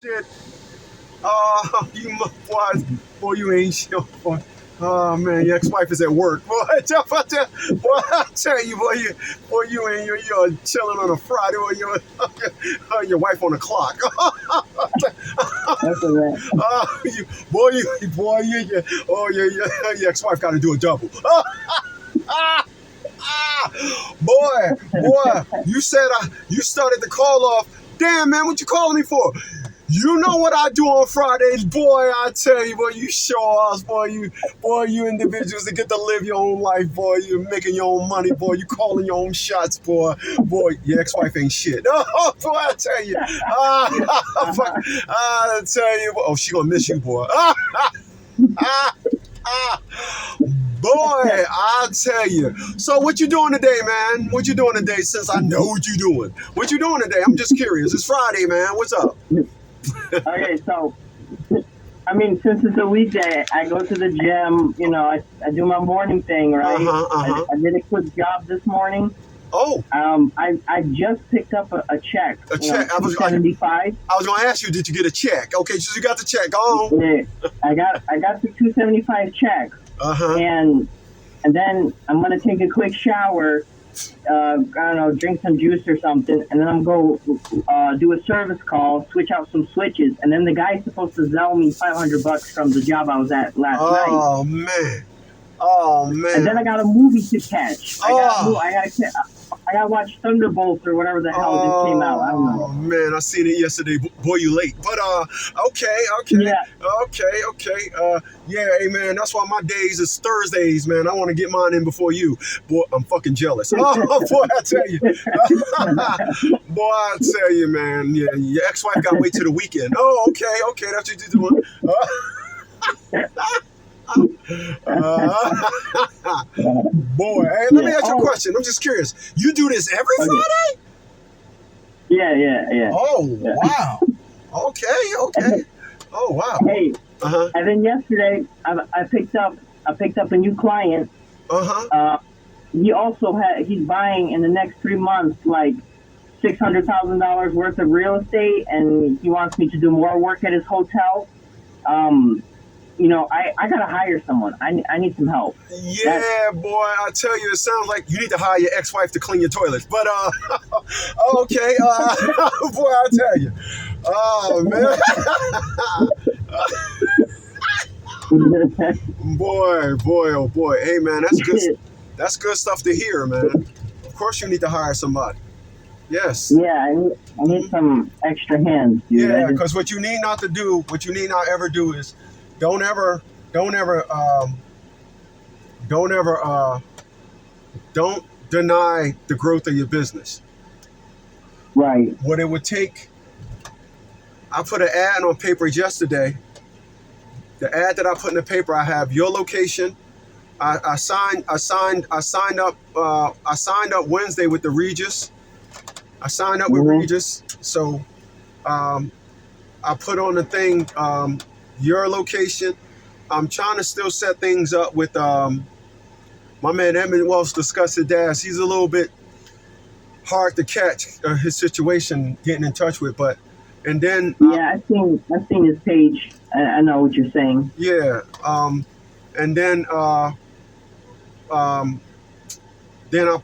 Shit. Boy, you ain't shit, boy. Oh man, your ex-wife is at work. Boy, I tell you, boy, you're chilling on a Friday, or your wife on the clock. That's a wrap. Your ex-wife got to do a double. Boy, you started the call off. Damn, man, what you calling me for? You know what I do on Fridays, boy. I tell you, boy, you show us, you individuals that get to live your own life, boy. You're making your own money, boy. You calling your own shots, boy. Your ex-wife ain't shit. Oh, boy, I tell you, I tell you, oh, she gonna miss you, boy. Boy, I tell you. So what you doing today, man? What you doing today? Since I know what you doing. What you doing today? I'm just curious. It's Friday, man. What's up? Okay, so since it's a weekday, I go to the gym. I do my morning thing, right? I did a quick job this morning. Oh, I just picked up a check. a check. I was 275. I was gonna ask you, did you get a check? Okay, so you got the check. Go on. Yeah, I got the 275 check, and then I'm gonna take a quick shower. I don't know, drink some juice or something, and then I'm go do a service call, switch out some switches, and then the guy's supposed to sell me $500 from the job I was at last night. Oh man. Oh man. And then I got a movie to catch. Oh. I got to watch Thunderbolts or whatever the hell just came out. I don't know. Oh man, I seen it yesterday. Boy, you late. But okay. Yeah. Okay. Yeah, hey man, that's why my days is Thursdays, man. I want to get mine in before you. Boy, I'm fucking jealous. Oh boy, I tell you. Boy, I tell you, man. Yeah, your ex-wife got to wait till the weekend. Oh, okay, that's what you're doing. Boy, hey, let me ask you a question. I'm just curious. You do this every Friday? Yeah. Oh, Yeah. wow. Okay. Oh, wow. Hey, Uh-huh. and then yesterday I picked up a new client. Uh-huh. He's buying in the next 3 months like $600,000 worth of real estate, and he wants me to do more work at his hotel. I gotta hire someone. I need some help. Yeah, boy, I tell you, it sounds like you need to hire your ex-wife to clean your toilets. But okay, boy, I tell you, oh man, oh boy, hey man, that's good. That's good stuff to hear, man. Of course, you need to hire somebody. Yes. Yeah, I need some extra hands. Dude. Yeah, because what you need not ever do is don't ever, don't deny the growth of your business. Right. What it would take. I put an ad on paper yesterday. The ad that I put in the paper, I have your location. I signed up Wednesday with the Regis. I signed up with Regis. So I put on the thing your location. I'm trying to still set things up with my man Edmund Wells, Disgusted Dash. He's a little bit hard to catch his situation, getting in touch with, and then yeah, I've seen his page. I know what you're saying. Yeah, and then I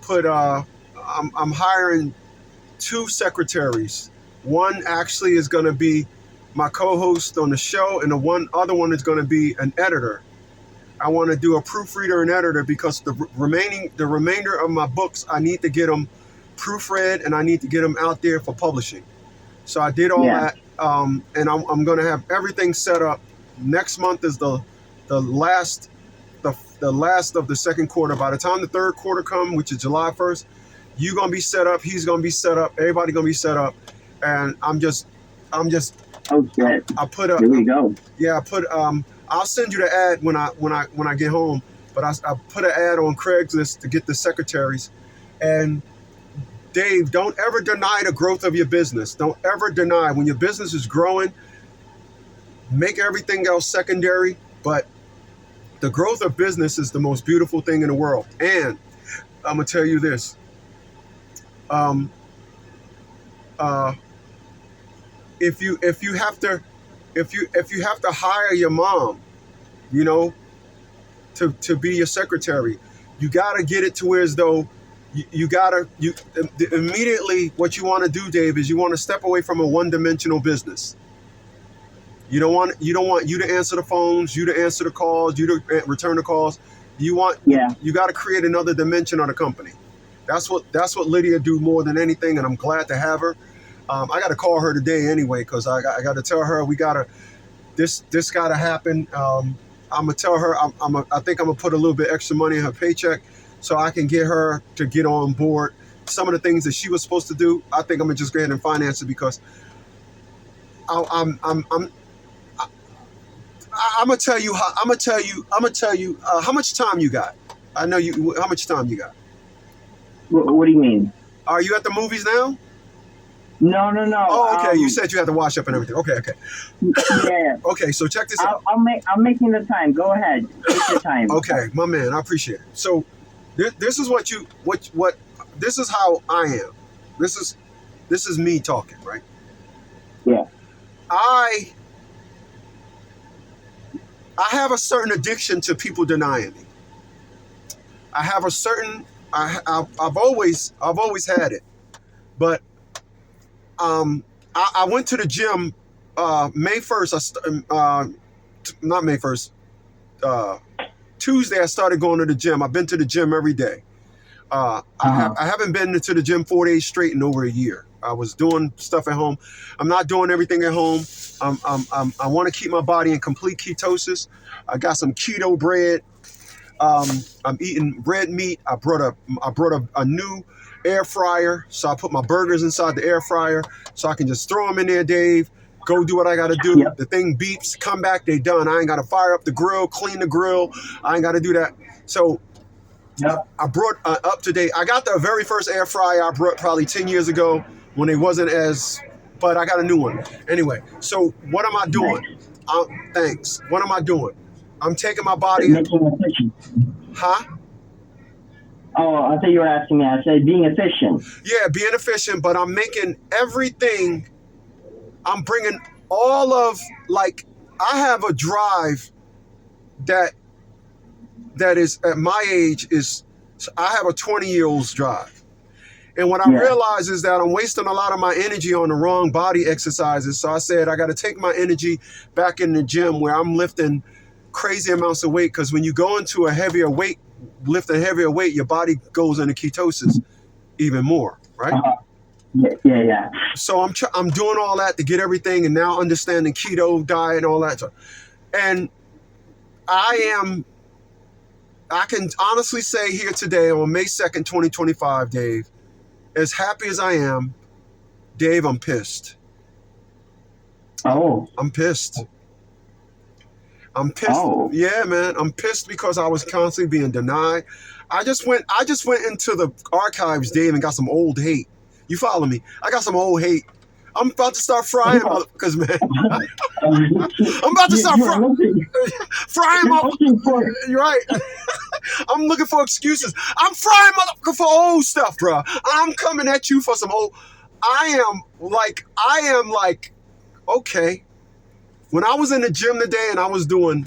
put I'm hiring 2 secretaries. One actually is going to be my co-host on the show, and the other one is going to be an editor. I want to do a proofreader and editor because the remainder of my books, I need to get them proofread and I need to get them out there for publishing. So I did all that, and I'm going to have everything set up. Next month is the last of the second quarter. By the time the third quarter comes, which is July 1st, you're going to be set up. He's going to be set up. Everybody going to be set up, and I'm just. Oh shit! I put Here we go. Yeah, I put I'll send you the ad when I get home. But I put an ad on Craigslist to get the secretaries. And Dave, don't ever deny the growth of your business. Don't ever deny when your business is growing. Make everything else secondary, but the growth of business is the most beautiful thing in the world. And I'm gonna tell you this. if you have to hire your mom, you know, to be your secretary, you got to get it to where as though you immediately what you want to do, Dave, is you want to step away from a one-dimensional business. You don't want you to answer the phones, you to answer the calls, you to return the calls. You got to create another dimension of the company. That's what Lydia do more than anything, and I'm glad to have her. I got to call her today anyway, because I got to tell her this got to happen. I'm gonna tell her I think I'm gonna put a little bit extra money in her paycheck so I can get her to get on board some of the things that she was supposed to do. I think I'm gonna just go ahead and finance it, because I'm gonna tell you how much time you got. I know you. How much time you got? What do you mean? Are you at the movies now? No. Oh, okay. You said you had to wash up and everything. Okay. Yeah. Okay, so check this out. I'm making the time. Go ahead. Take your time. Okay, my man. I appreciate it. So, this is what this is how I am. This is me talking, right? Yeah. I have a certain addiction to people denying me. I have a certain. I've always had it, but I went to the gym May 1st. Not May 1st. Tuesday I started going to the gym. I've been to the gym every day. I haven't been to the gym 4 days straight in over a year. I was doing stuff at home. I'm not doing everything at home. I want to keep my body in complete ketosis. I got some keto bread. I'm eating red meat. I brought a new air fryer, so I put my burgers inside the air fryer, so I can just throw them in there, Dave. Go do what I got to do. Yep. The thing beeps, come back, they done. I ain't got to fire up the grill, clean the grill. I ain't got to do that. So yep. I brought up to date. I got the very first air fryer I brought probably 10 years ago when it wasn't as, but I got a new one. Anyway, so what am I doing? Thanks. What am I doing? I'm taking my body. Huh? Oh, I thought you were asking me. I said being efficient. Yeah, being efficient, but I'm making everything. I'm bringing all of, like, I have a drive that is at my age is, I have a 20-year-old's drive. And what I realize is that I'm wasting a lot of my energy on the wrong body exercises. So I said, I got to take my energy back in the gym where I'm lifting crazy amounts of weight. Because when you go into lifting heavier weight, your body goes into ketosis even more, right? Yeah. So I'm doing all that to get everything, and now understanding keto diet and all that stuff. And I can honestly say here today on May 2nd, 2025, Dave, as happy as I am, Dave, I'm pissed. Oh. I'm pissed. Oh. Yeah, man. I'm pissed because I was constantly being denied. I just went into the archives, Dave, and got some old hate. You follow me? I got some old hate. I'm about to start frying motherfuckers, man. I'm about to start frying motherfuckers. You're right. I'm looking for excuses. I'm frying motherfuckers for old stuff, bro. I'm coming at you for some old. I am like, okay. When I was in the gym today and I was doing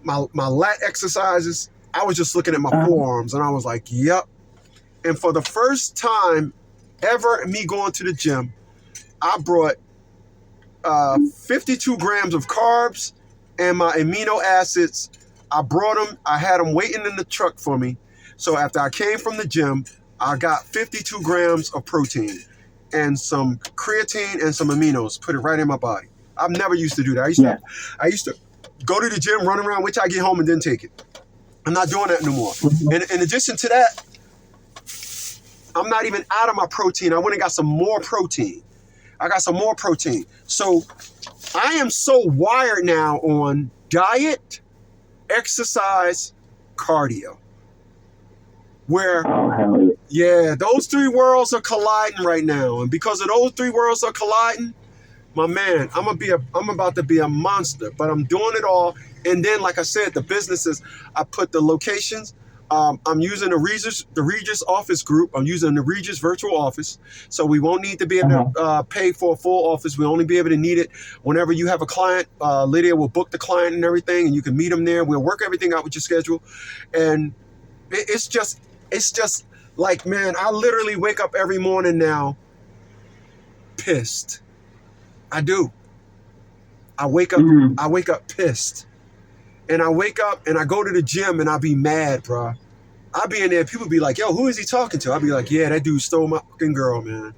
my lat exercises, I was just looking at my forearms and I was like, yep. And for the first time ever, me going to the gym, I brought 52 grams of carbs and my amino acids. I brought them. I had them waiting in the truck for me. So after I came from the gym, I got 52 grams of protein and some creatine and some aminos. Put it right in my body. I've never used to do that. I used to go to the gym, run around, wait till I get home and then take it. I'm not doing that no more. And in addition to that, I'm not even out of my protein. I went and got some more protein. So I am so wired now on diet, exercise, cardio. Where, those three worlds are colliding right now. And because of those three worlds are colliding, my man, I'm about to be a monster, but I'm doing it all. And then, like I said, the businesses, I put the locations I'm using the Regis office group. I'm using the Regis virtual office. So we won't need to be able to pay for a full office. We'll only be able to need it whenever you have a client. Lydia will book the client and everything, and you can meet them there. We'll work everything out with your schedule. And it's just like, man, I literally wake up every morning now pissed. I do. I wake up pissed. And I wake up and I go to the gym and I be mad, bro. I be in there, people be like, yo, who is he talking to? I be like, yeah, that dude stole my fucking girl, man.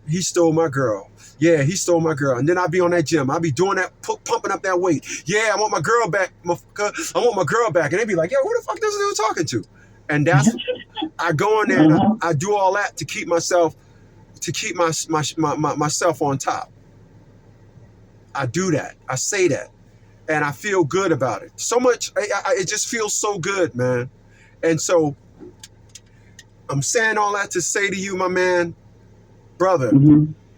He stole my girl. Yeah, he stole my girl. And then I be on that gym. I be doing that, pumping up that weight. Yeah, I want my girl back. I want my girl back. And they be like, yo, who the fuck this dude talking to? And that's, I go in there and I do all that to keep myself, myself on top. I do that. I say that. And I feel good about it. So much, it just feels so good, man. And so I'm saying all that to say to you, my man, brother,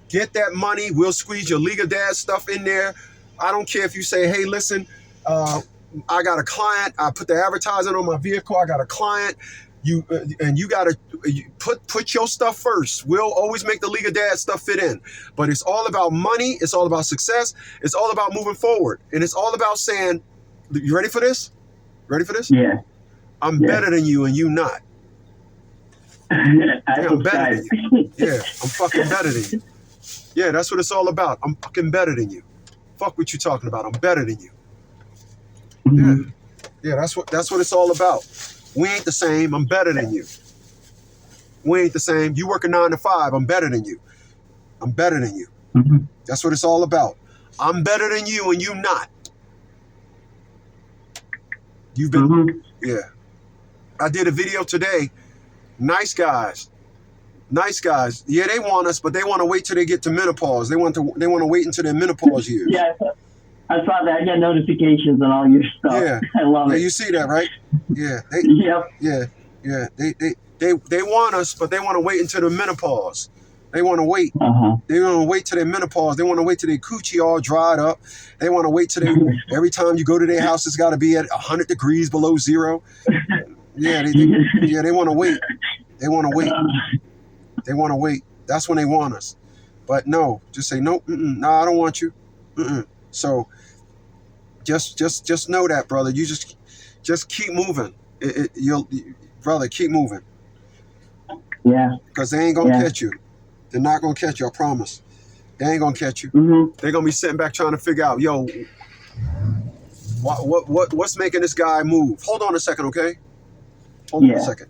get that money. We'll squeeze your League of Dads stuff in there. I don't care if you say, hey, listen, I got a client. I put the advertising on my vehicle. I got a client. You got to put your stuff first. We'll always make the League of Dads stuff fit in. But it's all about money. It's all about success. It's all about moving forward. And it's all about saying, you ready for this? Ready for this? Yeah. I'm better than you and you not. I'm better than you. Yeah, I'm fucking better than you. Yeah, that's what it's all about. I'm fucking better than you. Fuck what you talking about. I'm better than you. Yeah, that's what it's all about. We ain't the same. I'm better than you. We ain't the same. You work a 9 to 5. I'm better than you. I'm better than you. That's what it's all about. I'm better than you and you not. You've been, yeah. I did a video today. Nice guys. Yeah, they want us, but they want to wait till they get to menopause. They want to wait until their menopause years. Yeah, I saw that. I get notifications on all your stuff. Yeah, I love it. You see that, right? Yeah. Yeah. They want us, but they want to wait until the menopause. They want to wait. They want to wait till their menopause. They want to wait till their coochie all dried up. They want to wait till every time you go to their house, it's got to be at 100 degrees below zero. Yeah, they want to wait. They want to wait. They want to wait. That's when they want us. But no, just say no. No, I don't want you. So just know that, brother. You just keep moving. Brother, keep moving. Yeah. Because they ain't gonna catch you. They're not gonna catch you. I promise. They ain't gonna catch you. They're gonna be sitting back trying to figure out, yo, what's making this guy move? Hold on a second, okay? Hold on a second.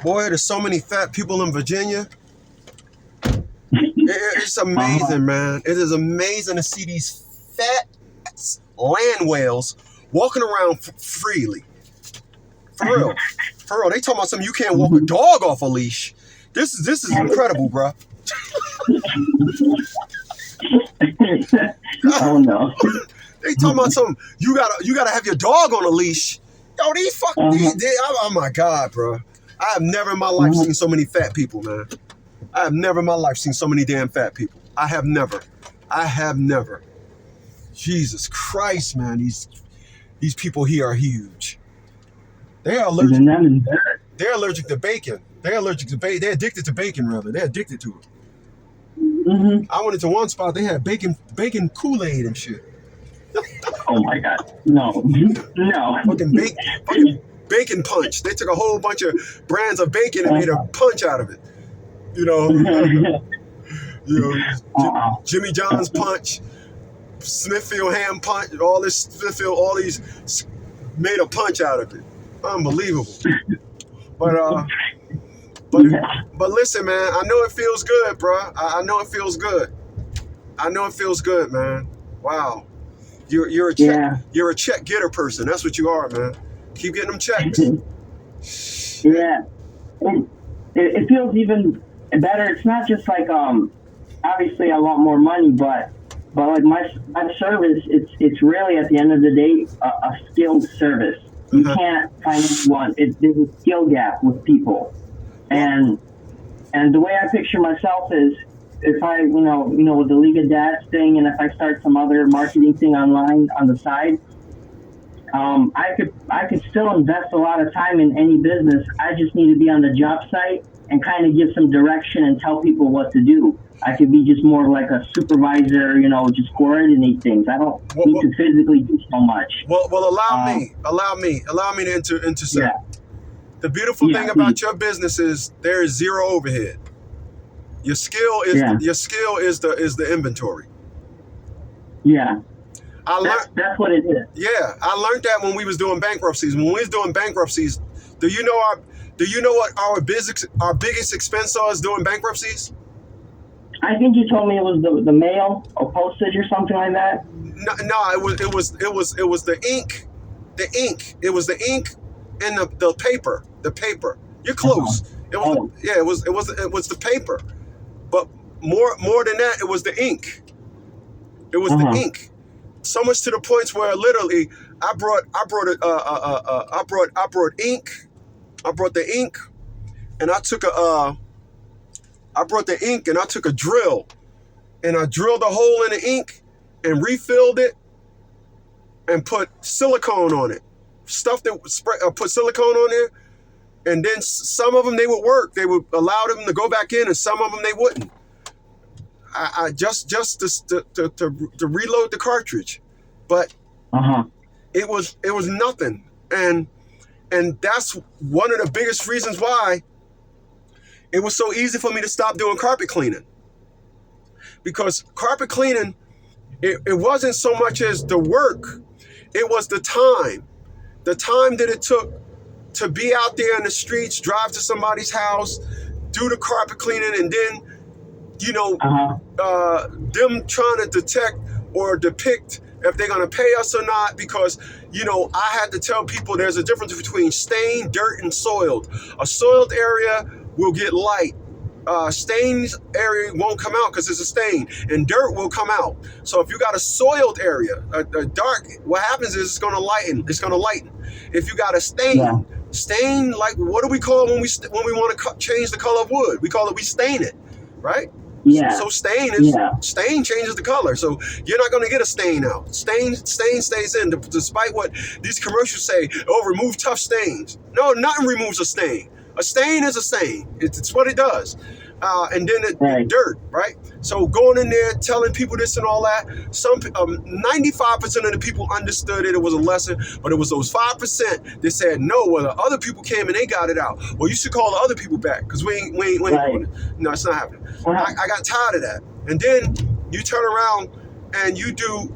Boy, there's so many fat people in Virginia. It's amazing, man. It is amazing to see these fat land whales walking around freely. For real. For real. They talking about something you can't walk a dog off a leash. This is incredible, bro. Oh no. They talking about something. You gotta have your dog on a leash. Yo, these fucking oh my god, bro. I have never in my life seen so many fat people, man. I have never in my life seen so many damn fat people. I have never. Jesus Christ, man. These people here are huge. They are allergic. They're allergic to bacon. They're allergic to bacon. They're addicted to bacon, rather. They're addicted to it. Mm-hmm. I went into one spot. They had bacon Kool-Aid and shit. Oh my god. No. Fucking bacon punch. They took a whole bunch of brands of bacon and made a punch out of it. You know, Jimmy John's punch, Smithfield ham punch, all these made a punch out of it. Unbelievable. But listen, man, I know it feels good, bro. I know it feels good. Man. Wow. You're a check getter person. That's what you are, man. Keep getting them checks. Yeah. It feels even better. It's not just like obviously I want more money, but like my service, it's really at the end of the day a skilled service. You can't find one. There's a skill gap with people, and the way I picture myself is if I with the League of Dads thing, and if I start some other marketing thing online on the side, I could still invest a lot of time in any business. I just need to be on the job site and kind of give some direction and tell people what to do. I could be just more like a supervisor, just coordinate things. I don't need to physically do so much. Well, allow me to intersect. Yeah. The beautiful thing about your business is there is zero overhead. Your skill is the inventory. Yeah. That's what it is. Yeah, I learned that when we was doing bankruptcies. When we was doing bankruptcies, do you know what our biggest expense was doing bankruptcies? I think you told me it was the mail or postage or something like that. No, it was the ink. The ink. It was the ink and the paper. The paper. You're close. It was the paper. But more than that, it was the ink. It was the ink. So much to the point where literally I brought ink. I brought the ink, and I took a drill, and I drilled a hole in the ink and refilled it and put silicone on it. Put silicone on there, and then some of them they would work. They would allow them to go back in, and some of them they wouldn't. I just to reload the cartridge, but it was nothing, and that's one of the biggest reasons why it was so easy for me to stop doing carpet cleaning. Because carpet cleaning, it wasn't so much as the work, it was the time that it took to be out there in the streets, drive to somebody's house, do the carpet cleaning, and then them trying to detect or depict if they're going to pay us or not, because I had to tell people there's a difference between stained, dirt, and soiled. A soiled area will get light. Stained area won't come out because it's a stain, and dirt will come out. So if you got a soiled area, a dark, what happens is it's going to lighten. If you got a stain, like what do we call when we want to change the color of wood? We call it, we stain it, right? Yeah. So stain changes the color. So you're not going to get a stain out. Stain stays in, despite what these commercials say. Oh, remove tough stains. No, nothing removes a stain. A stain is a stain. It's what it does. And then dirt, right? So going in there, telling people this and all that. 95% of the people understood it. It was a lesson, but it was those 5% that said no. Well, the other people came and they got it out. Well, you should call the other people back because we ain't doing it. No, it's not happening. I got tired of that. And then you turn around and you do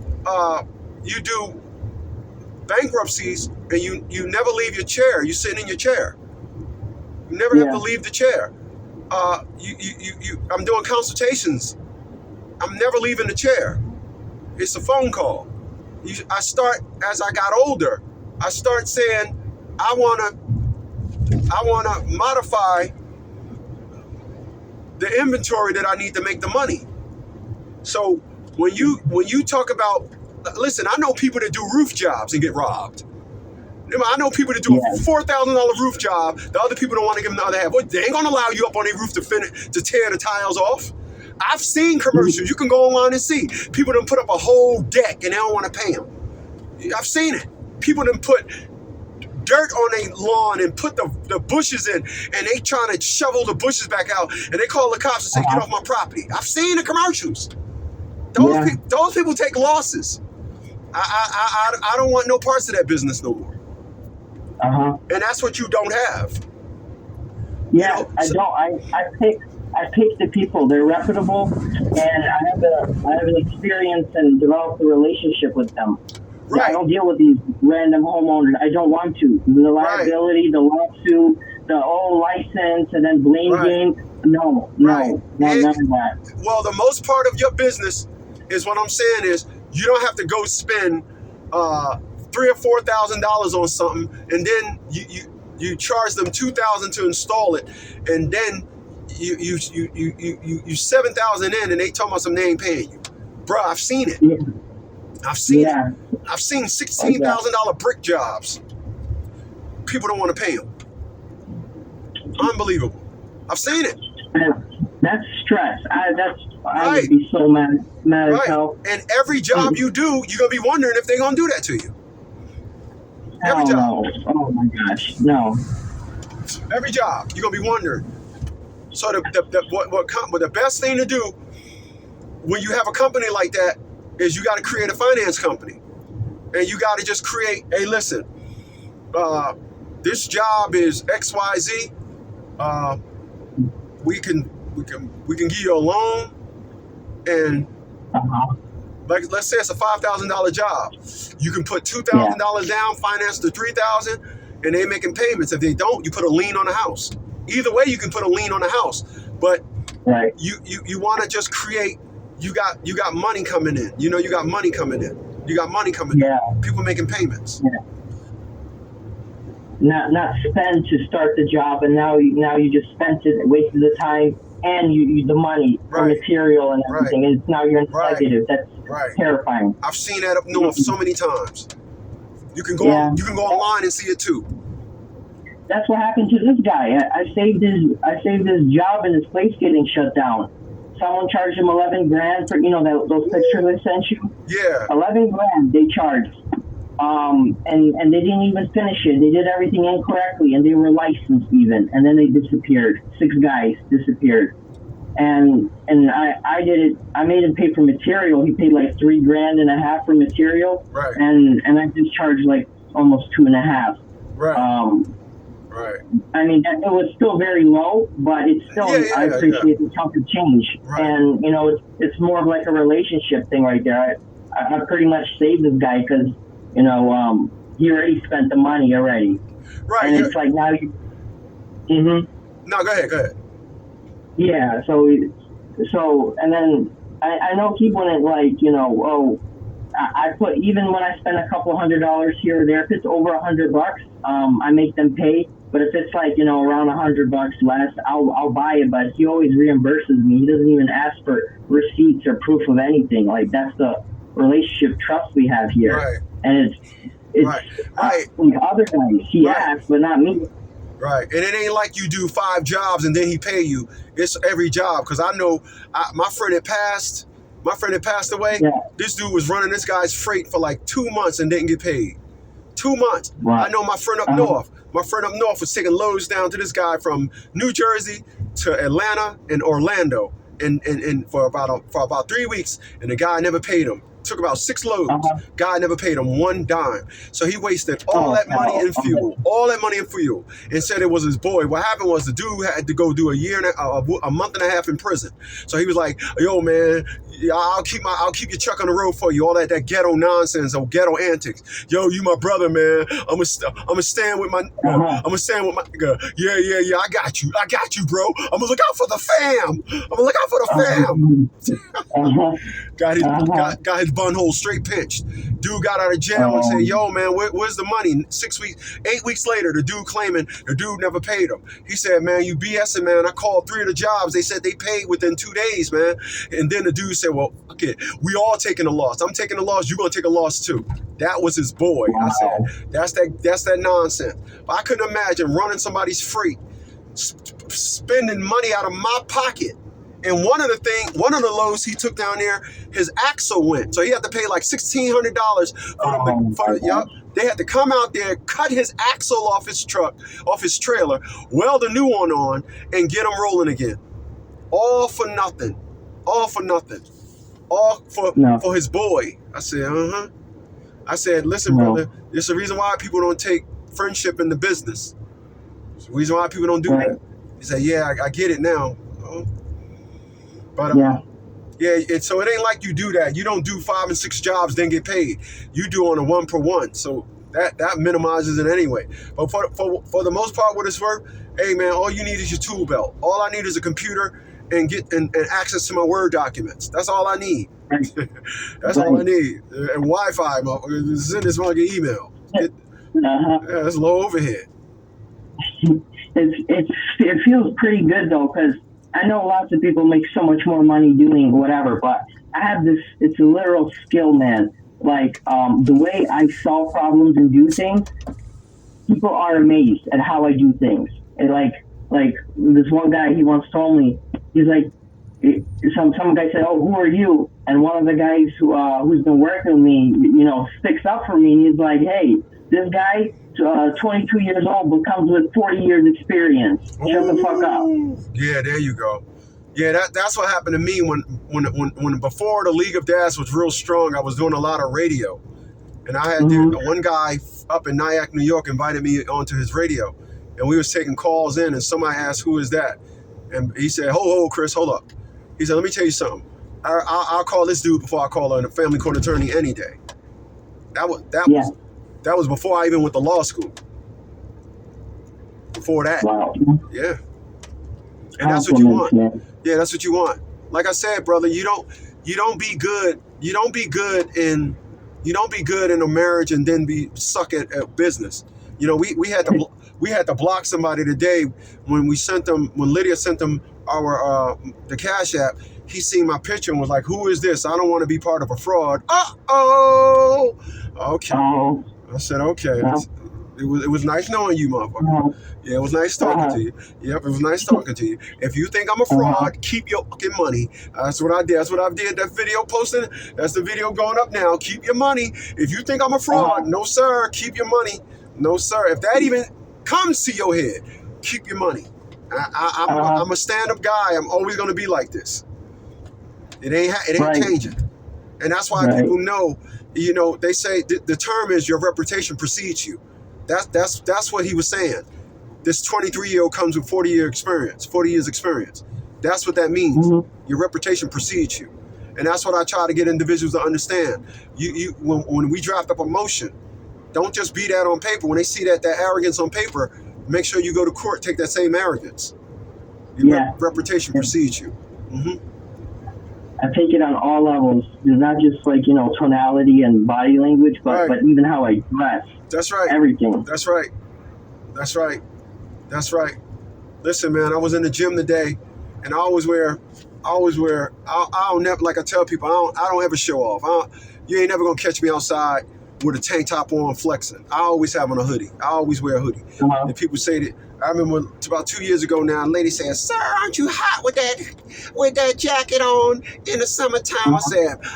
bankruptcies, and you never leave your chair. You're sitting in your chair. You never have to leave the chair. I'm doing consultations. I'm never leaving the chair. It's a phone call. As I got older, I start saying, I wanna modify the inventory that I need to make the money. So when you talk about, listen, I know people that do roof jobs and get robbed. I know people that do a $4,000 roof job. The other people don't want to give them the other half. Well, they ain't gonna allow you up on their roof to tear the tiles off. I've seen commercials. You can go online and see people that put up a whole deck and they don't want to pay them. I've seen it. People that put dirt on their lawn and put the bushes in, and they trying to shovel the bushes back out, and they call the cops and say, "Get off my property." I've seen the commercials. Those people take losses. I don't want no parts of that business no more. And that's what you don't have. Yeah, you know, I pick the people. They're reputable, and I have an experience and developed a relationship with them. Right. I don't deal with these random homeowners. I don't want to. The liability, the lawsuit, the license, and then blame game. No, none of that. Well, the most part of your business is what I'm saying is you don't have to go spend $3,000 or $4,000 on something, and then you charge them $2,000 to install it, and then you $7,000 in, and they talking about they ain't paying you, bro. I've seen it. I've seen it. I've seen $16,000 brick jobs. People don't want to pay them. Unbelievable. I've seen it. That's stress. I would be so mad as hell. And every job you do, you're gonna be wondering if they're gonna do that to you. Every job. No. Oh my gosh, no. Every job, you're gonna be wondering. So the best thing to do when you have a company like that is you got to create a finance company, and you got to just create. Hey, listen, this job is XYZ. We can give you a loan, and like let's say it's a $5,000 job. You can put $2,000 down, finance the $3,000, and they're making payments. If they don't, you put a lien on the house. Either way, you can put a lien on the house, but you want to just create. You got money coming in. You know, you got money coming in. You got money coming in. People making payments. Not spend to start the job, and now you just spent it, wasted the time and you the money for material and everything, and now you're in negative. That's terrifying. I've seen that up north so many times. You can go online and see it too. That's what happened to this guy. I saved his job and his place getting shut down. Someone charged him $11 grand for those pictures I sent you. Yeah. $11 grand they charged. And they didn't even finish it. They did everything incorrectly, and they were licensed even, and then they disappeared. 6 guys disappeared, and I did it. I made him pay for material. He paid like $3.5 grand for material, and I just charged like almost 2.5. I mean, it was still very low, but it's still. I appreciate the chunk of change, and it's more of like a relationship thing right there. I pretty much saved this guy because. He already spent the money already. And it's like now you... No, go ahead. Yeah, so, and then I know people that I put, even when I spend a couple $100 here or there, if it's over $100, I make them pay. But if it's around $100 less, I'll buy it. But he always reimburses me. He doesn't even ask for receipts or proof of anything. Like, that's the relationship trust we have here. And it's with other guys. He asked, but not me. Right. And it ain't like you do 5 jobs and then he pay you. It's every job. Because I know my friend that passed away, this dude was running this guy's freight for like 2 months and didn't get paid. 2 months. I know my friend up north. My friend up north was taking loads down to this guy from New Jersey to Atlanta and Orlando and for about 3 weeks, and the guy never paid him. Took about 6 loads. Guy never paid him 1 dime. So he wasted all that money in fuel, and said it was his boy. What happened was the dude had to go do a month and a half in prison. So he was like, "Yo, man, I'll keep your truck on the road for you. All that ghetto nonsense or ghetto antics. Yo, you my brother, man. I'm gonna stand with my. I'm gonna stand with my. Yeah. I got you, bro. I'm gonna look out for the fam. got his bun hole straight pinched. Dude got out of jail and said, "Yo, man, where's the money?" 8 weeks later, the dude claiming the dude never paid him. He said, "Man, you BSing, man. I called 3 of the jobs. They said they paid within 2 days, man." And then the dude said, "Well, okay, we all taking a loss. I'm taking a loss. You're gonna take a loss too." That was his boy. I said, "That's that nonsense." But I couldn't imagine running somebody's freight, spending money out of my pocket. And one of the loads he took down there, his axle went. So he had to pay like $1,600 They had to come out there, cut his axle off his truck, off his trailer, weld a new one on, and get him rolling again. All for nothing. All for nothing. All for his boy. I said, I said, listen, brother, there's a reason why people don't take friendship in the business. There's a reason why people don't do that. He said, yeah, I get it now. But and so it ain't like you do that. You don't do 5 and 6 jobs, then get paid. You do on a 1 per 1. So that minimizes it anyway. But for the most part, what it's worth, hey man, all you need is your tool belt. All I need is a computer and access to my Word documents. That's all I need. That's all I need. And Wi-Fi. Send this one get email. That's low overhead. It feels pretty good though, because I know lots of people make so much more money doing whatever, but I have this, it's a literal skill, man. Like, the way I solve problems and do things, people are amazed at how I do things. And like this one guy, he once told me, he's like, some guy said, "Oh, who are you?" And one of the guys who's been working with me, sticks up for me, and he's like, "Hey, this guy, 22 years old, but comes with 40 years experience. Shut the fuck up." Yeah, there you go. Yeah, that's what happened to me when before the League of Dads was real strong. I was doing a lot of radio, and I had one guy up in Nyack, New York, invited me onto his radio, and we was taking calls in, and somebody asked, "Who is that?" And he said, "Hold, Chris, hold up." He said, "Let me tell you something. I'll call this dude before I call a family court attorney any day." That was before I even went to law school. Before that. Wow. Yeah. And that's what you want. Man. Yeah, that's what you want. Like I said, brother, you don't be good in a marriage and then be suck at business. We had to block somebody today when Lydia sent them the Cash App. He seen my picture and was like, "Who is this? I don't want to be part of a fraud." Okay. I said, okay. It was nice knowing you, motherfucker. Yeah, it was nice talking to you. Yep, it was nice talking to you. If you think I'm a fraud, keep your fucking money. That's what I did. That's what I did. That video posted. That's the video going up now. Keep your money. If you think I'm a fraud, no sir, keep your money. No sir. If that even comes to your head, keep your money. I'm a stand-up guy. I'm always going to be like this. It ain't changing. And that's why people know. They say the term is your reputation precedes you. That's what he was saying. This 23-year-old comes with 40 years experience. That's what that means. Your reputation precedes you. And that's what I try to get individuals to understand. When we draft up a motion, don't just be that on paper. When they see that arrogance on paper, make sure you go to court, take that same arrogance. Your reputation precedes you. I take it on all levels. It's not just tonality and body language, but even how I dress. That's right. Everything. That's right. Listen, man, I was in the gym today, and I don't never, like I tell people, I don't ever show off. You ain't never gonna catch me outside with a tank top on flexing. I always have on a hoodie. I always wear a hoodie. And people say that. I remember about 2 years ago now, a lady said, "Sir, aren't you hot with that jacket on in the summertime?"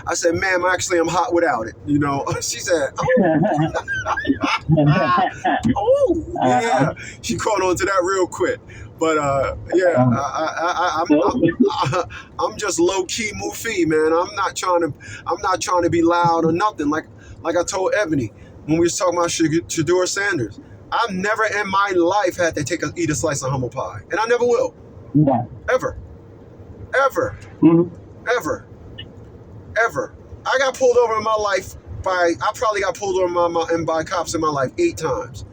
I said, "Ma'am, actually I'm hot without it." She said, "Oh, yeah." She caught on to that real quick. But I'm just low key Mufi, man. I'm not trying to be loud or nothing. Like I told Ebony when we was talking about Shedeur Sanders. I've never in my life had to eat a slice of humble pie. And I never will. Yeah. Ever. Ever. Ever. I got pulled over in my life I probably got pulled over by cops in my life 8 times.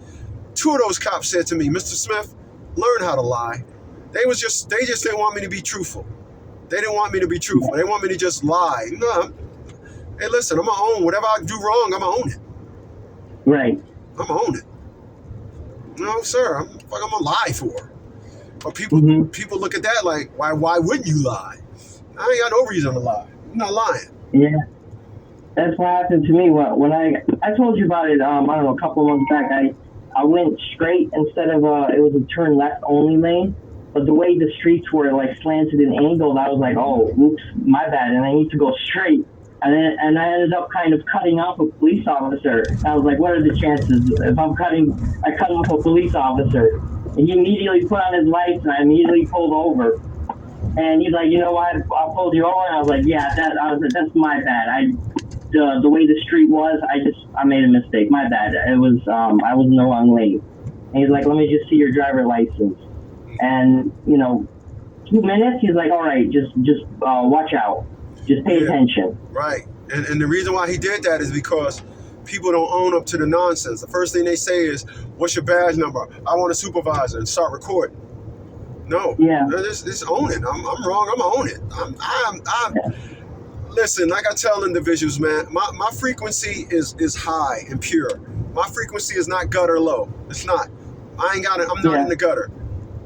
2 of those cops said to me, "Mr. Smith, learn how to lie." They just didn't want me to be truthful. They didn't want me to be truthful. They want me to just lie. No, hey, listen, I'm going to own whatever I do wrong. I'm going to own it. Right. I'm going to own it. No, sir, I'm going to lie for. But people look at that like, why wouldn't you lie? I ain't got no reason to lie. I'm not lying. Yeah. That's what happened to me. When I told you about it, I don't know, a couple of months back, I went straight instead of, it was a turn left only lane. But the way the streets were like slanted and angled, I was like, oh, oops, my bad. And I need to go straight. And I ended up kind of cutting off a police officer. I was like, what are the chances? If I cut off a police officer. And he immediately put on his lights, and I immediately pulled over. And he's like, you know what? I pulled you over. And I was like, yeah, that's my bad. The way the street was, I made a mistake. My bad. It was I was in the wrong lane. And he's like, let me just see your driver license. And 2 minutes. He's like, all right, just watch out. Just pay attention. Right. And the reason why he did that is because people don't own up to the nonsense. The first thing they say is, what's your badge number? I want a supervisor, and start recording. No. Yeah. Just own it. I'm wrong. I'm gonna own it. Listen, like I tell individuals, man, my frequency is high and pure. My frequency is not gutter low. It's not. I'm not in the gutter.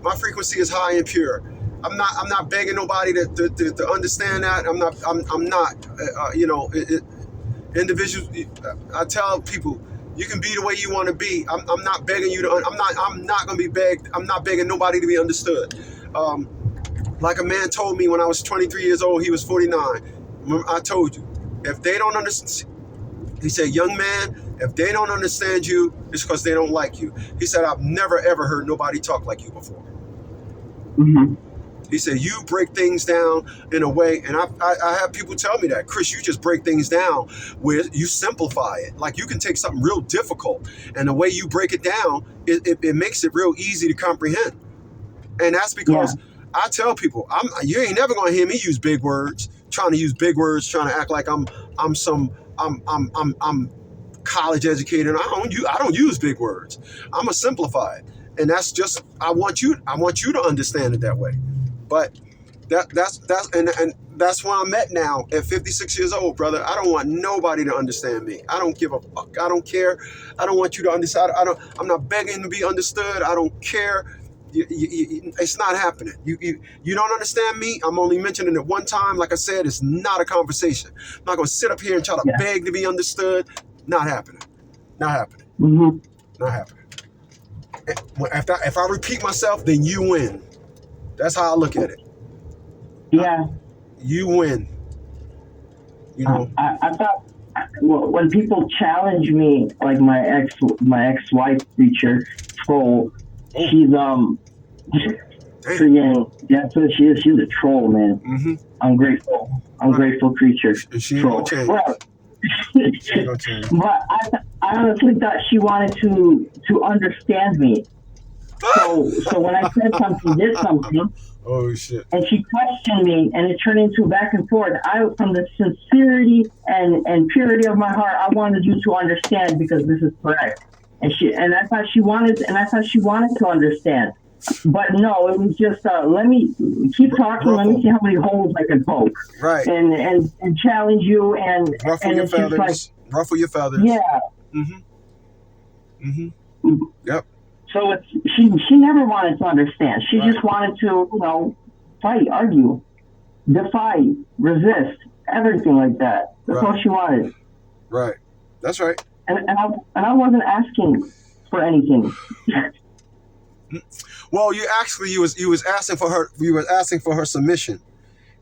My frequency is high and pure. I'm not begging nobody to understand that. I'm not. Individuals. I tell people, you can be the way you want to be. I'm not begging you to. I'm not gonna be begged. I'm not begging nobody to be understood. Like a man told me when I was 23 years old, he was 49. I told you, if they don't understand, he said, young man, if they don't understand you, it's because they don't like you. He said, I've never ever heard nobody talk like you before. Mm-hmm. He said, you break things down in a way, and I have people tell me that, Chris, you just break things down where you simplify it. Like you can take something real difficult, and the way you break it down, it makes it real easy to comprehend. And that's because I tell people, you ain't never gonna hear me use big words, trying to act like I'm college educated. And I don't use big words. I'm a simplify it. And that's just, I want you to understand it that way. But that's where I'm at now at 56 years old, brother. I don't want nobody to understand me. I don't give a fuck. I don't care. I don't want you to understand. I'm not begging to be understood. I don't care. It's not happening. You don't understand me. I'm only mentioning it one time. Like I said, it's not a conversation. I'm not going to sit up here and try to beg to be understood. Not happening. Not happening. Mm-hmm. Not happening. If I repeat myself, then you win. That's how I look at it. Yeah. You win. I thought when people challenge me, like my ex-wife creature troll, she's that's what she is. She's a troll, man. Mm-hmm. Ungrateful creature. She ain't gonna change. Well, but I honestly thought she wanted to understand me. So when I said something, did something, oh shit, and she questioned me, and it turned into back and forth. From the sincerity and purity of my heart, I wanted you to understand because this is correct. And I thought she wanted to understand. But no, it was just let me keep talking. Let me see how many holes I can poke. Right. And challenge you and ruffle your feathers. Ruffle your feathers. Yeah. Mm-hmm. Mm-hmm. Yep. So she never wanted to understand. She just wanted to fight, argue, defy, resist, everything like that. That's all she wanted. Right. That's right. And I wasn't asking for anything. Well, you was asking for her. You was asking for her submission,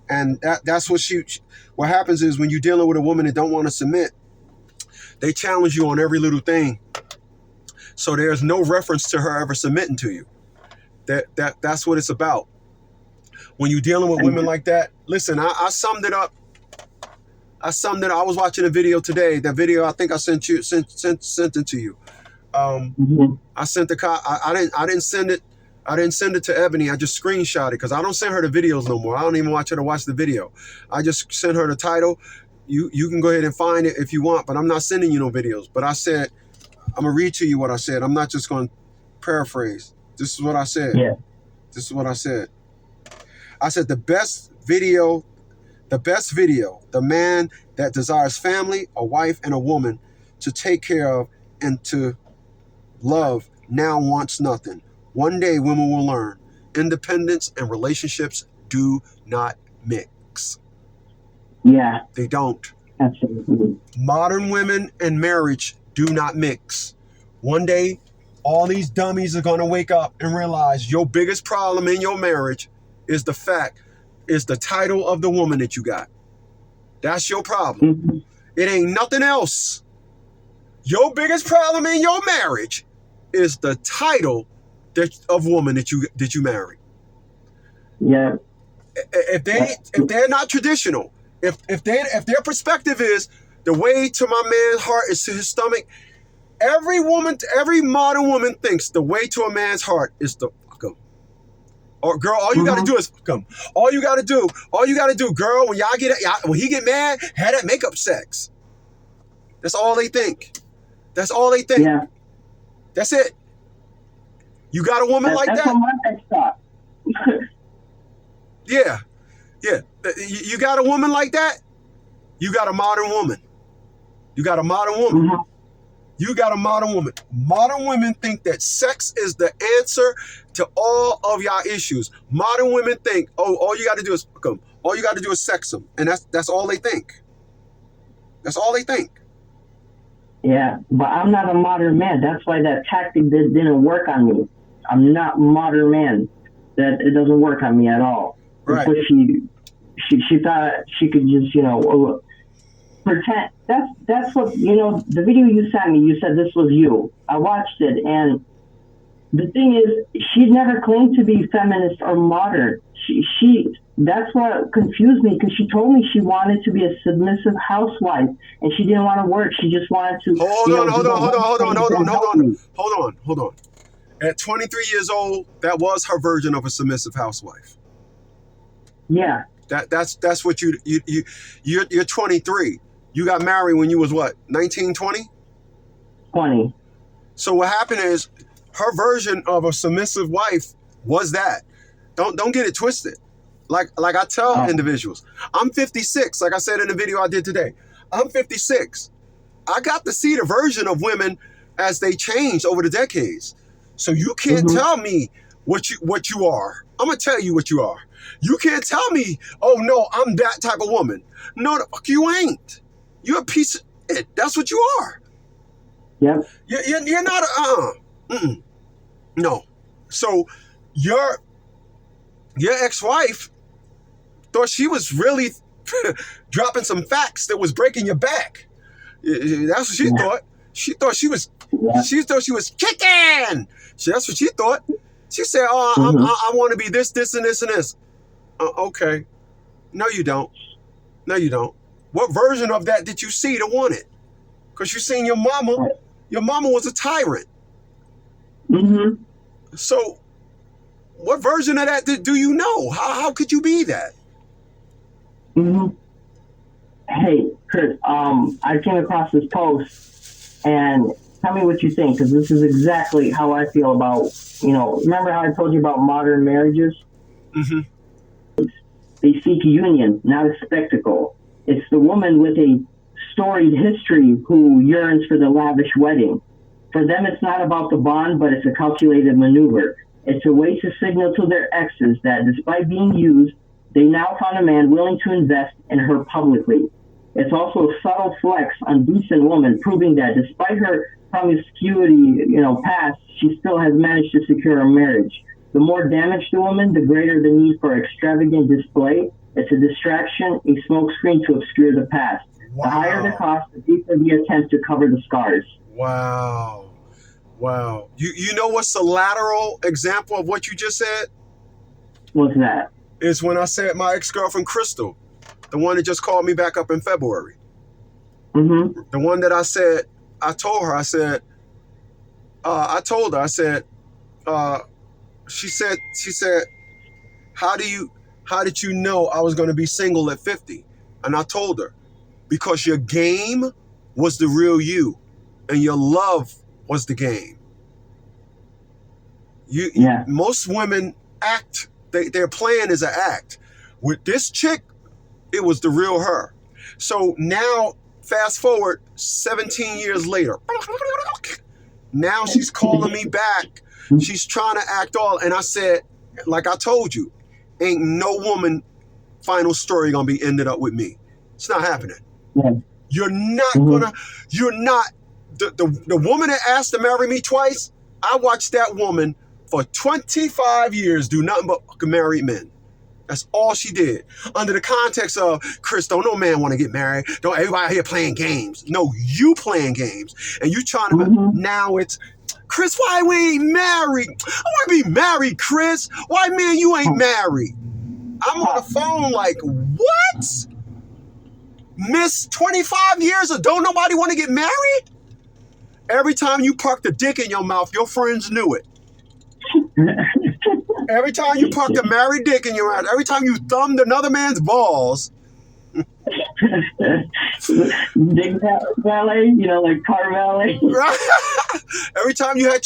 and that's what what happens is when you're dealing with a woman that don't want to submit, they challenge you on every little thing. So there's no reference to her ever submitting to you. That's what it's about. When you're dealing with women like that, listen. I summed it up. I was watching a video today. That video I think I sent it to you. I sent I didn't send it. I didn't send it to Ebony. I just screenshot it because I don't send her the videos no more. I don't even want her to watch the video. I just sent her the title. You can go ahead and find it if you want, but I'm not sending you no videos. But I said, I'm gonna read to you what I said. I'm not just gonna paraphrase. This is what I said. Yeah. This is what I said. I said the best video, the man that desires family, a wife, and a woman to take care of and to love now wants nothing. One day women will learn. Independence and relationships do not mix. Yeah. They don't. Absolutely. Modern women and marriage do not mix. One day, all these dummies are going to wake up and realize your biggest problem in your marriage is the title of the woman that you got. That's your problem. Mm-hmm. It ain't nothing else. Your biggest problem in your marriage is the title of woman that you marry. Yeah. If they're not traditional, if their perspective is the way to my man's heart is to his stomach, every modern woman thinks the way to a man's heart is to fuck him. Or girl, all you gotta do is fuck him. All you gotta do, girl, when he get mad, have that makeup sex. That's all they think. Yeah. That's it. You got a woman like that? That's what my ex thought. Yeah. You got a woman like that? You got a modern woman. You got a modern woman. Mm-hmm. You got a modern woman. Modern women think that sex is the answer to all of y'all issues. Modern women think, oh, all you got to do is fuck them. All you got to do is sex them. And that's all they think. That's all they think. Yeah, but I'm not a modern man. That's why that tactic didn't work on me. I'm not a modern man. That it doesn't work on me at all. Right. Because she thought she could just, pretend. That's what, the video you sent me, you said this was you. I watched it, and the thing is, she never claimed to be feminist or modern. That's what confused me, because she told me she wanted to be a submissive housewife, and she didn't want to work. She just wanted to. Hold on. At 23 years old, that was her version of a submissive housewife. Yeah. That's what you're 23. You got married when you was what, 19, 20? 20. So what happened is her version of a submissive wife was that. Don't get it twisted. Like I tell individuals, I'm 56. Like I said in the video I did today, I'm 56. I got to see the version of women as they changed over the decades. So you can't tell me what you are. I'm gonna tell you what you are. You can't tell me, oh no, I'm that type of woman. No, the fuck you ain't. You're a piece of it. That's what you are. Yep. You're not no. So your ex-wife thought she was really dropping some facts that was breaking your back. That's what she thought. She thought she was kicking. That's what she thought. She said, oh, I want to be this, and this, and this. Okay. No, you don't. What version of that did you see to want it? Because you seen your mama. Your mama was a tyrant. Mm-hmm. So what version of that do you know? How could you be that? Mm-hmm. Hey, Chris, I came across this post, and tell me what you think, because this is exactly how I feel about, remember how I told you about modern marriages? Mm-hmm. They seek union, not a spectacle. It's the woman with a storied history who yearns for the lavish wedding. For them, it's not about the bond, but it's a calculated maneuver. It's a way to signal to their exes that despite being used, they now found a man willing to invest in her publicly. It's also a subtle flex on decent woman, proving that despite her promiscuity, past, she still has managed to secure a marriage. The more damaged the woman, the greater the need for extravagant display. It's a distraction, a smokescreen to obscure the past. Wow. The higher the cost, the deeper the attempt to cover the scars. Wow. You know what's the lateral example of what you just said? What's that? It's when I said my ex-girlfriend Crystal, the one that just called me back up in February. Mm-hmm. The one that I told her, she said, how did you know I was going to be single at 50? And I told her, because your game was the real you and your love was the game. Most women act Their plan is an act. With this chick, it was the real her. So now, fast forward 17 years later. Now she's calling me back. She's trying to act all. And I said, like I told you, ain't no woman final story gonna be ended up with me. It's not happening. Yeah. You're not the woman that asked to marry me twice, I watched that woman for 25 years do nothing but married men. That's all she did. Under the context of, Chris, don't no man want to get married. Don't everybody out here playing games. No, you playing games. And you trying to, now it's, Chris, why we ain't married? I want to be married, Chris. Why, man, you ain't married? I'm on the phone like, what? Miss 25 years of don't nobody want to get married? Every time you parked a dick in your mouth, your friends knew it. Every time you parked a married dick in your mouth, every time you thumbed another man's balls. Dick valet, like car valet. Every time you had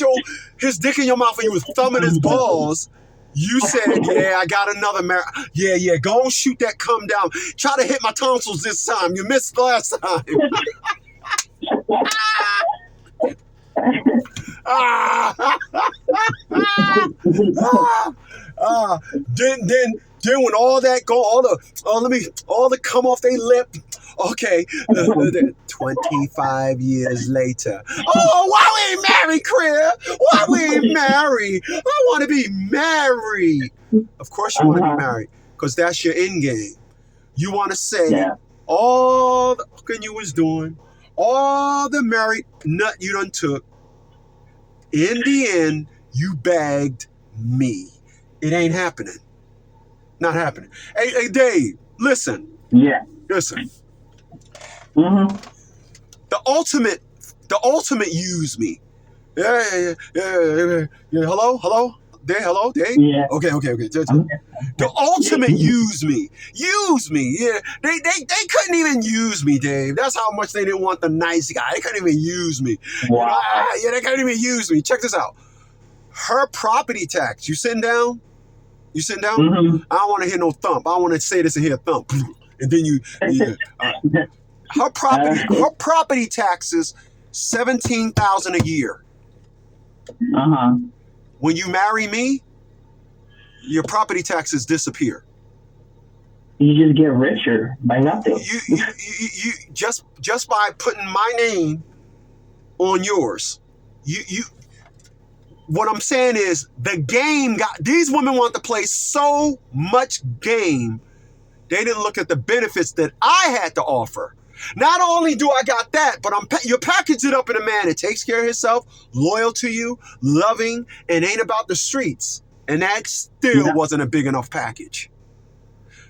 his dick in your mouth and you was thumbing his balls, you said, yeah, I got another marriage. Yeah, go and shoot that cum down. Try to hit my tonsils this time. You missed last time. Then when all that go, all the come off their lip. Okay, 25 years later. Oh, why we ain't married, Chris? Why we ain't married? I want to be married. Of course you want to be married, because that's your end game. You want to say all the fucking you was doing, all the married nut you done took. In the end, you bagged me. It ain't happening. Not happening. Hey, Dave, listen. Yeah. Listen. Mm-hmm. The ultimate use me. Yeah. Hello? Dave? Yeah. Okay. The ultimate use me. Yeah. They couldn't even use me, Dave. That's how much they didn't want the nice guy. They couldn't even use me. Wow. They couldn't even use me. Check this out. Her property tax. You sitting down? Mm-hmm. I don't want to hear no thump. I don't want to say this and hear thump. And then her property taxes, $17,000 a year. Uh-huh. When you marry me, your property taxes disappear. You just get richer by nothing. You just by putting my name on yours. What I'm saying is the game these women want to play so much game, they didn't look at the benefits that I had to offer. Not only do I got that, but you package it up in a man that takes care of himself, loyal to you, loving, and ain't about the streets. And that still wasn't a big enough package.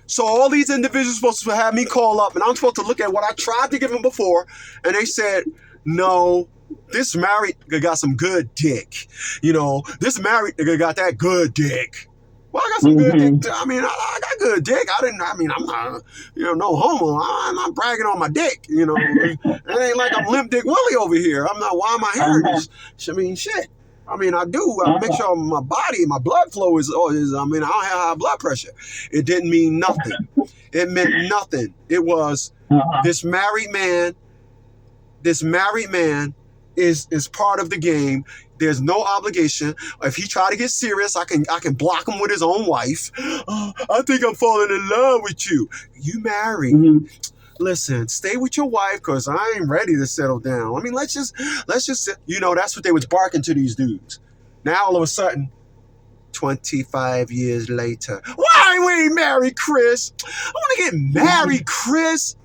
So all these individuals supposed to have me call up, and I'm supposed to look at what I tried to give them before, and they said, no, this married nigga got some good dick. This married nigga got that good dick. Well, I got some good dick. I mean, I got good dick. I'm not, no homo. I'm not bragging on my dick. It ain't like I'm Limp Dick Willie over here. I'm not, why am I hearing shit. I mean, I do. I make sure my body, my blood flow is, I don't have high blood pressure. It didn't mean nothing. It meant nothing. It was this married man is part of the game. There's no obligation. If he try to get serious, I can block him with his own wife. I think I'm falling in love with you. You married. Mm-hmm. Listen, stay with your wife, because I ain't ready to settle down. I mean, let's just that's what they was barking to these dudes. Now all of a sudden, 25 years later, why we ain't married, Chris? I want to get married, Chris.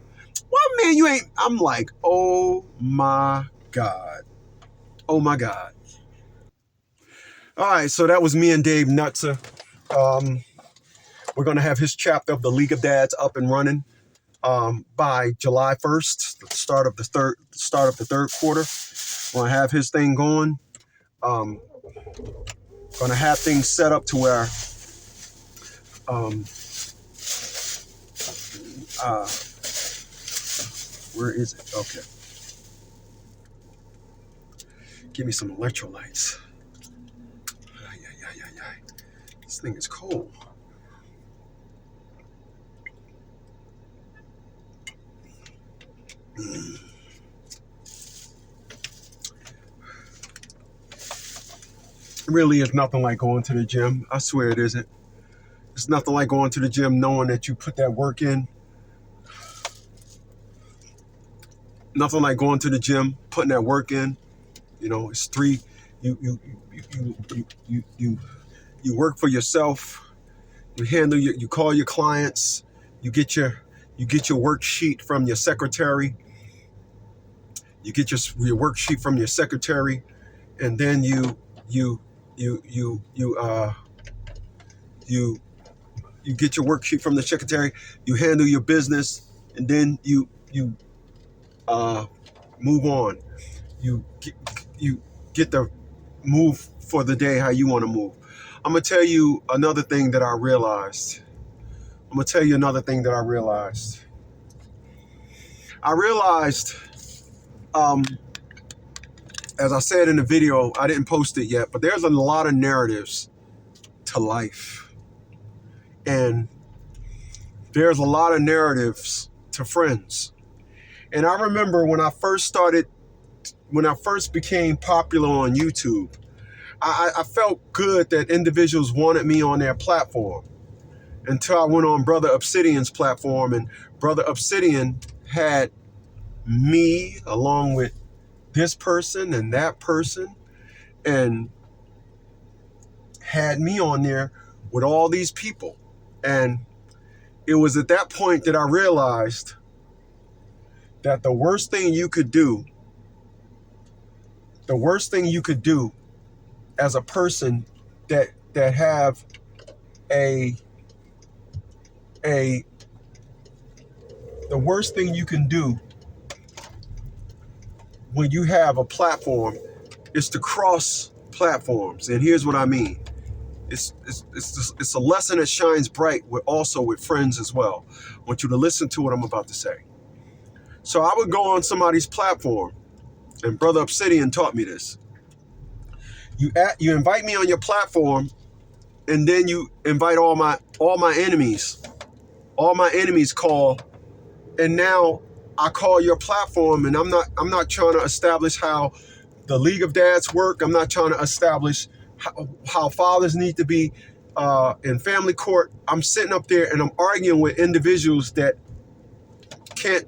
Why, man, you ain't? I'm like, oh my God. Oh my God. All right, so that was me and Dave Nutzer. We're gonna have his chapter of the League of Dads up and running by July 1st, the start of the third quarter. We're gonna have his thing going. Gonna have things set up to where where is it? Okay. Give me some electrolytes. This thing is cold. really is nothing like going to the gym. I swear it isn't. It's nothing like going to the gym knowing that you put that work in. Nothing like going to the gym, putting that work in. You know, it's three. You work for yourself. You handle you call your clients. You get your worksheet from your secretary. You get your worksheet from your secretary, and then you get your worksheet from the secretary. You handle your business, and then you move on. You get the move for the day how you want to move. I'm gonna tell you another thing that I realized. I realized, as I said in the video, I didn't post it yet, but there's a lot of narratives to life. And there's a lot of narratives to friends. And I remember when I first became popular on YouTube, I felt good that individuals wanted me on their platform until I went on Brother Obsidian's platform, and Brother Obsidian had me along with this person and that person, and had me on there with all these people. And it was at that point that I realized that the worst thing you could do as a person that have the worst thing you can do when you have a platform is to cross platforms. And here's what I mean. It's a lesson that shines bright also with friends as well. I want you to listen to what I'm about to say. So I would go on somebody's platform, and Brother Obsidian taught me this. You invite me on your platform, and then you invite all my enemies. All my enemies call, and now I call your platform, and I'm not trying to establish how the League of Dads work. I'm not trying to establish how fathers need to be in family court. I'm sitting up there and I'm arguing with individuals that can't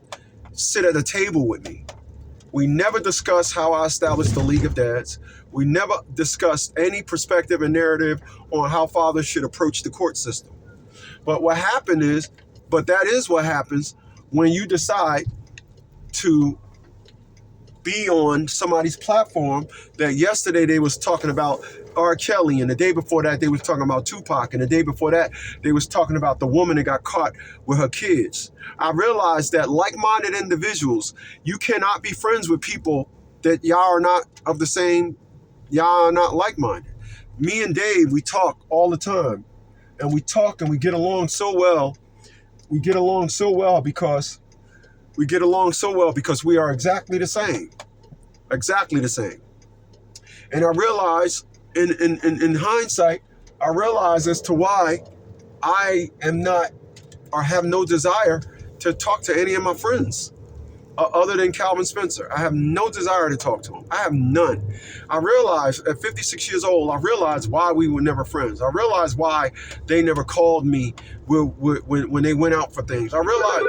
sit at a table with me. We never discuss how I established the League of Dads. We never discussed any perspective and narrative on how fathers should approach the court system. But that is what happens when you decide to be on somebody's platform that yesterday they was talking about R. Kelly, and the day before that they was talking about Tupac, and the day before that they was talking about the woman that got caught with her kids. I realized that like-minded individuals, you cannot be friends with people that y'all are not like-minded. Me and Dave, we talk all the time, and we talk and we get along so well. We get along so well because we are exactly the same. And I realize in hindsight, I realize as to why I am not, or have no desire to talk to any of my friends other than Calvin Spencer. I have no desire to talk to him. I have none. I realized at 56 years old, I realized why we were never friends. I realized why they never called me when they went out for things. I realized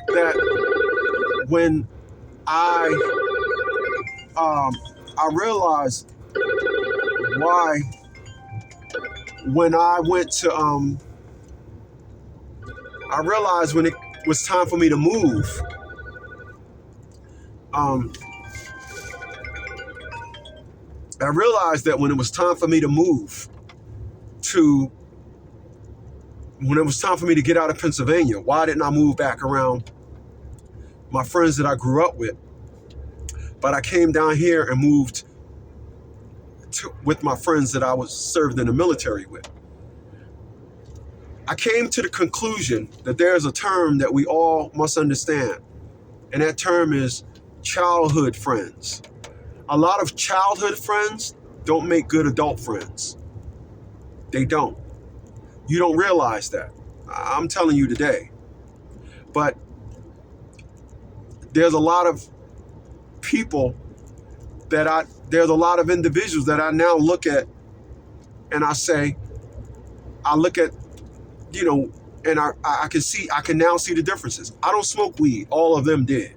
that when I realized why when I went to I realized when it was time for me to move, I realized that when it was time for me to move when it was time for me to get out of Pennsylvania, why didn't I move back around my friends that I grew up with? But I came down here and moved with my friends that I was served in the military with. I came to the conclusion that there's a term that we all must understand, and that term is childhood friends. A lot of childhood friends don't make good adult friends. They don't. You don't realize that. I'm telling you today. But there's a lot of people there's a lot of individuals that I now look at and I look at, and I can now see the differences. I don't smoke weed. All of them did.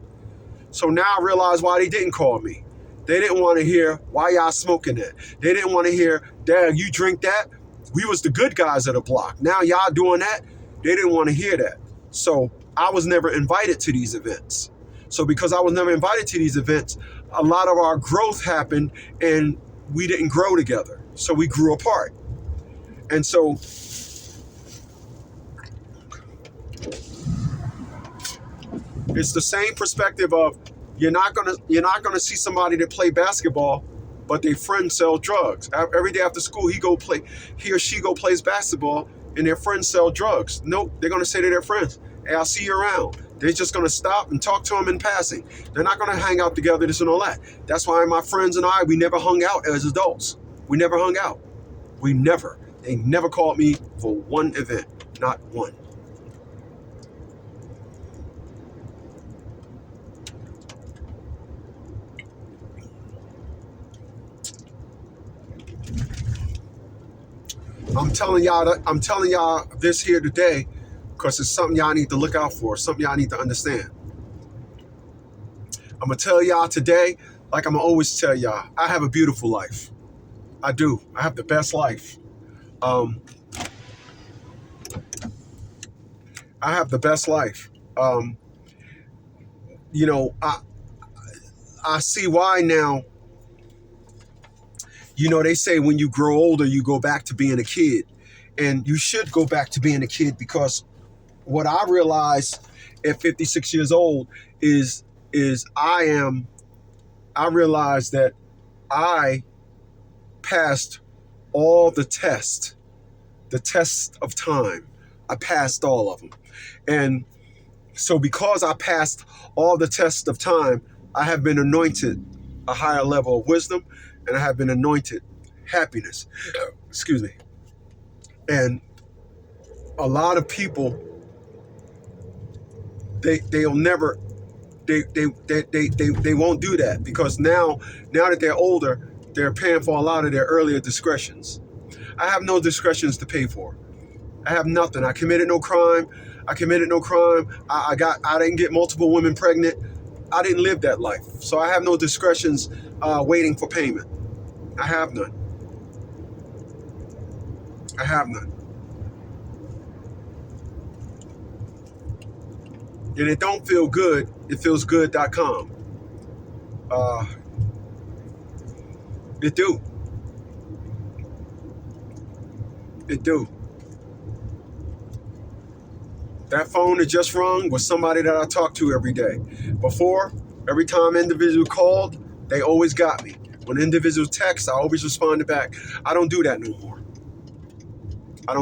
So now I realize why they didn't call me. They didn't want to hear, why y'all smoking that? They didn't want to hear, Dad, you drink that? We was the good guys of the block. Now y'all doing that? They didn't want to hear that. So I was never invited to these events. So because I was never invited to these events, a lot of our growth happened and we didn't grow together. So we grew apart. And so it's the same perspective of you're not gonna see somebody that play basketball, but their friends sell drugs. Every day after school, he or she plays basketball, and their friends sell drugs. Nope, they're gonna say to their friends, "Hey, I'll see you around." They're just gonna stop and talk to them in passing. They're not gonna hang out together, this and all that. That's why my friends and we never hung out as adults. We never hung out. They never called me for one event, not one. I'm telling y'all this here today because it's something y'all need to look out for, something y'all need to understand. I'm gonna tell y'all today, like I'm gonna always tell y'all, I have a beautiful life. I do. I have the best life. I have the best life. I see why now. They say when you grow older, you go back to being a kid. And you should go back to being a kid because what I realized at 56 years old is I realized that I passed all the tests of time. I passed all of them. And so because I passed all the tests of time, I have been anointed a higher level of wisdom, and I have been anointed happiness. Excuse me. And a lot of people, they won't do that because now that they're older, they're paying for a lot of their earlier discretions. I have no discretions to pay for. I have nothing. I committed no crime. I didn't get multiple women pregnant. I didn't live that life. So I have no discretions waiting for payment. I have none. And it don't feel good. It feels good.com. It do. That phone that just rung was somebody that I talk to every day. Before, every time an individual called, they always got me. When individuals text, I always responded back. I don't do that no more. I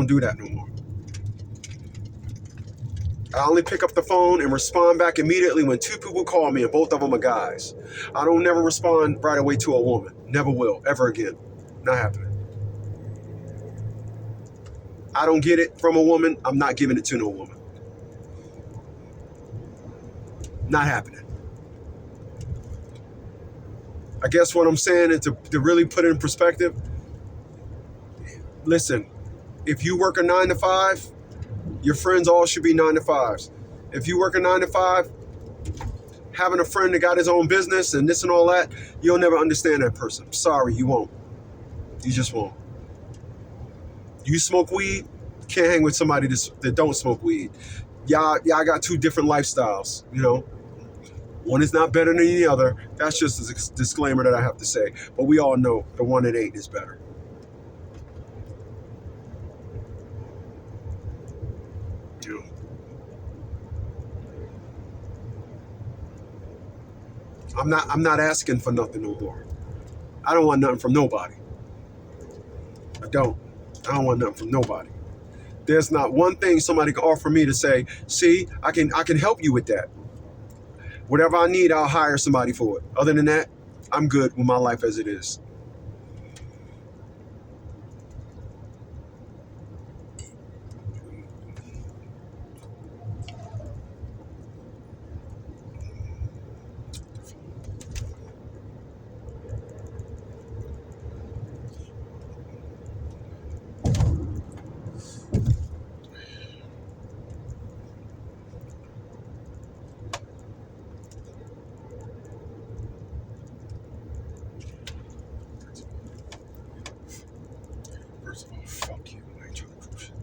only pick up the phone and respond back immediately when two people call me and both of them are guys. I don't never respond right away to a woman. Never will, ever again. Not happening. I don't get it from a woman. I'm not giving it to no woman. Not happening. I guess what I'm saying is to really put it in perspective, listen, if you work a 9 to 5, your friends all should be 9 to 5s. If you work a 9 to 5, having a friend that got his own business and this and all that, you'll never understand that person. Sorry, you won't. You just won't. You smoke weed, can't hang with somebody that don't smoke weed. Y'all got two different lifestyles, One is not better than the other. That's just a disclaimer that I have to say. But we all know the one that ain't is better. I'm not asking for nothing no more. I don't want nothing from nobody. I don't want nothing from nobody. There's not one thing somebody can offer me to say, see, I can help you with that. Whatever I need, I'll hire somebody for it. Other than that, I'm good with my life as it is. Fuck you. I ain't trying to push it.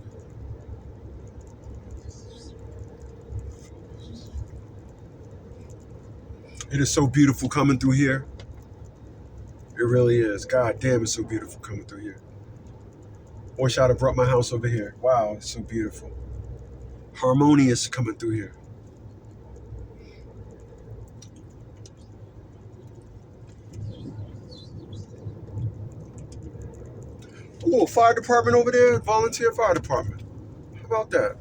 It is so beautiful coming through here. It really is. God damn, it's so beautiful coming through here. Wish I'd have brought my house over here. Wow, it's so beautiful. Harmonious coming through here. A little fire department over there, volunteer fire department. How about that?